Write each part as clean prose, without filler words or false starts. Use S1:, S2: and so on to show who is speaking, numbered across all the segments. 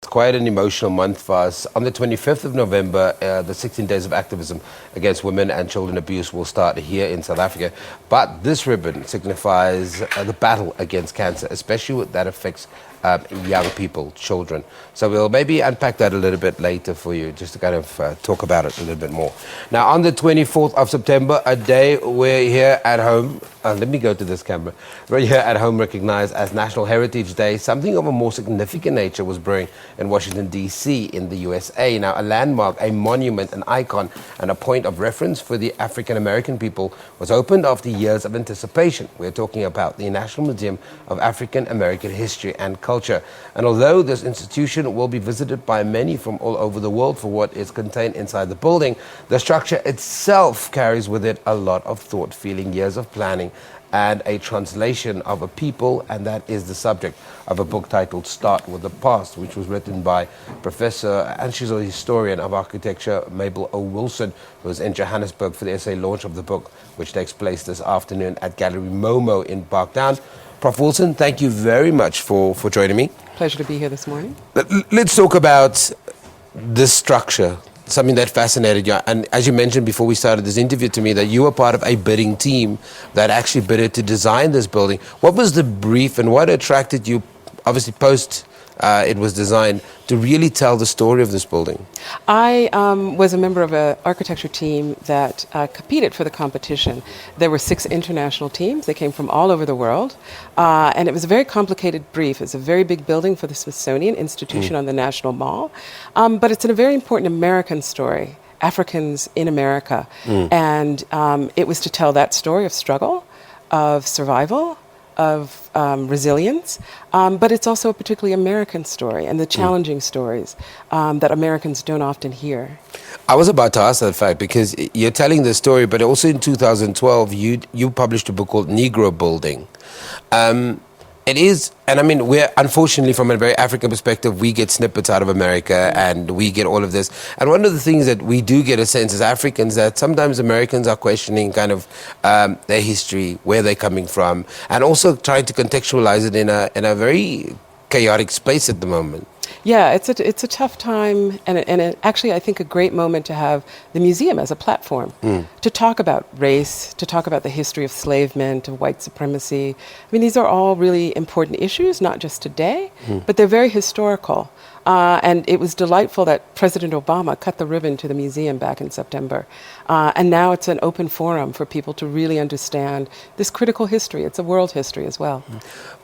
S1: quite an emotional month for us. On the 25th of November, the 16 days of activism against women and children abuse will start here in South Africa. But this ribbon signifies the battle against cancer, especially that affects young people, children. So we'll maybe unpack that a little bit later for you, just to kind of talk about it a little bit more. Now, on the 24th of September, a day we're here at home, let me go to this camera, we're here at home recognized as National Heritage Day. Something of a more significant nature was brewing in Washington, D.C. in the USA. Now, a landmark, a monument, an icon, and a point of reference for the African-American people was opened after years of anticipation. We're talking about the National Museum of African-American History and Culture. And although this institution will be visited by many from all over the world for what is contained inside the building, the structure itself carries with it a lot of thought, feeling, years of planning, and a translation of a people, and that is the subject of a book titled Start with the Past, which was written by Professor, and she's a historian of architecture, Mabel O. who was in Johannesburg for the essay launch of the book, which takes place this afternoon at Gallery MOMO in Parktown. Prof. Wilson, thank you very much for joining me.
S2: Pleasure to be here this morning.
S1: Let's talk about this structure, something that fascinated you. And as you mentioned before we started this interview to me, that you were part of a bidding team that actually bidded to design this building. What was the brief and what attracted you, obviously post it was designed, to really tell the story of this building?
S2: I was a member of an architecture team that competed for the competition. There were 6 international teams. They came from all over the world. And it was a very complicated brief. It's a very big building for the Smithsonian Institution on the National Mall. But it's a very important American story, Africans in America. And it was to tell that story of struggle, of survival, of resilience, but it's also a particularly American story and the challenging stories that Americans don't often hear.
S1: I was about to ask that fact, because you're telling the story, but also in 2012 you published a book called Negro Building. It is, and I mean, we're unfortunately, from a very African perspective, we get snippets out of America and we get all of this. And one of the things that we do get a sense as Africans, that sometimes Americans are questioning kind of their history, where they're coming from, and also trying to contextualize it in a very chaotic space at the moment.
S2: Yeah, it's a tough time, and actually I think a great moment to have the museum as a platform to talk about race, to talk about the history of enslavement, of white supremacy. I mean, these are all really important issues, not just today, but they're very historical. And it was delightful that President Obama cut the ribbon to the museum back in September. And now it's an open forum for people to really understand this critical history. It's a world history as well.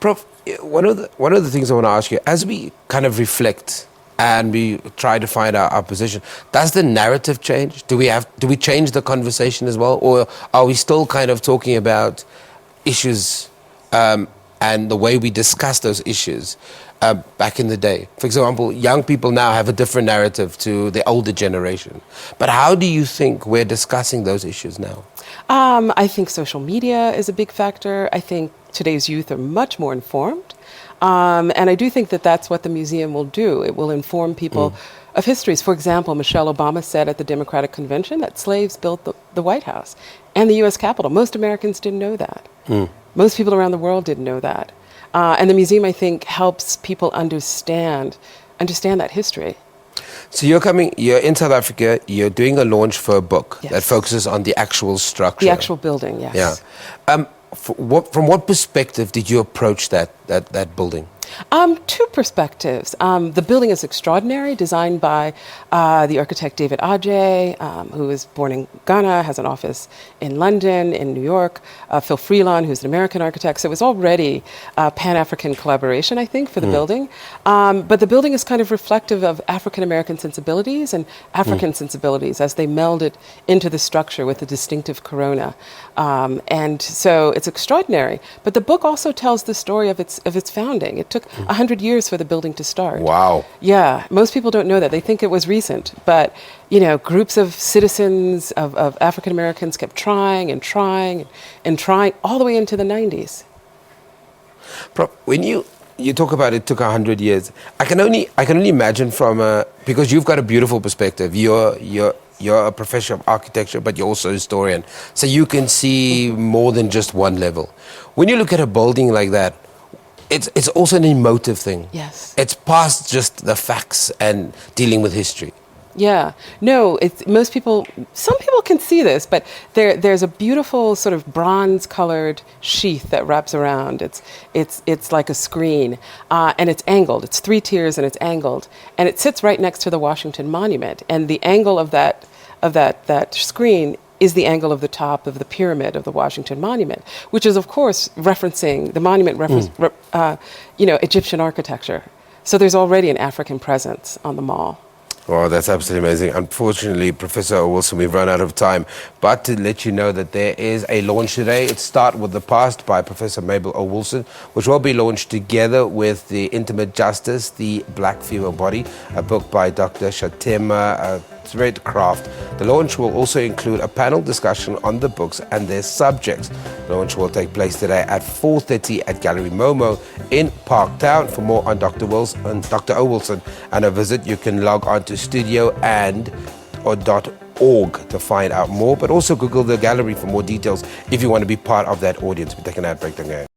S1: Prof, one of the things I want to ask you, as we kind of reflect and we try to find our position, does the narrative change? Do we change the conversation as well? Or are we still kind of talking about issues and the way we discuss those issues back in the day? For example, young people now have a different narrative to the older generation. But how do you think we're discussing those issues now?
S2: I think social media is a big factor. I think today's youth are much more informed. And I do think that that's what the museum will do. It will inform people of histories. For example, Michelle Obama said at the Democratic Convention that slaves built the White House and the U.S. Capitol. Most Americans didn't know that. Most people around the world didn't know that. And the museum, I think, helps people understand that history.
S1: So you're in South Africa, you're doing a launch for a book that focuses on the actual structure.
S2: The actual building, yes.
S1: Yeah. From what perspective did you approach that building?
S2: 2 perspectives. The building is extraordinary, designed by the architect David Adjaye, who is born in Ghana, has an office in London, in New York. Phil Freelon, who's an American architect. So it was already Pan-African collaboration, I think, for the building. But the building is kind of reflective of African-American sensibilities and African sensibilities as they melded into the structure with the distinctive corona. And so it's extraordinary. But the book also tells the story of its founding. It took 100 years for the building to start.
S1: Wow.
S2: Yeah, most people don't know that. They think it was recent. But, you know, groups of citizens, of African Americans kept trying and trying and trying all the way into the 90s.
S1: When you talk about it took 100 years, I can only imagine because you've got a beautiful perspective. You're a professor of architecture, but you're also a historian. So you can see more than just one level. When you look at a building like that, it's also an emotive thing.
S2: Yes.
S1: It's past just the facts and dealing with history.
S2: Yeah, no, some people can see this, but there's a beautiful sort of bronze-colored sheath that wraps around. It's like a screen, and it's angled. It's 3 tiers and it's angled, and it sits right next to the Washington Monument. And the angle of that screen is the angle of the top of the pyramid of the Washington Monument, which is of course referencing the monument, Egyptian architecture. So there's already an African presence on the mall.
S1: Oh, that's absolutely amazing. Unfortunately, Professor O. Wilson, we've run out of time. But to let you know that there is a launch today. It's Start with the Past by Professor Mabel O. Wilson, which will be launched together with The Intimate Justice, The Black Female Body, a book by Dr. Shatema Threadcraft. The launch will also include a panel discussion on the books and their subjects. The launch will take place today at 4:30 at Gallery MOMO in Parktown. For more on Dr. O. Wilson and a visit, you can log on to studio.org to find out more, but also Google the gallery for more details if you want to be part of that audience. We take an ad break then.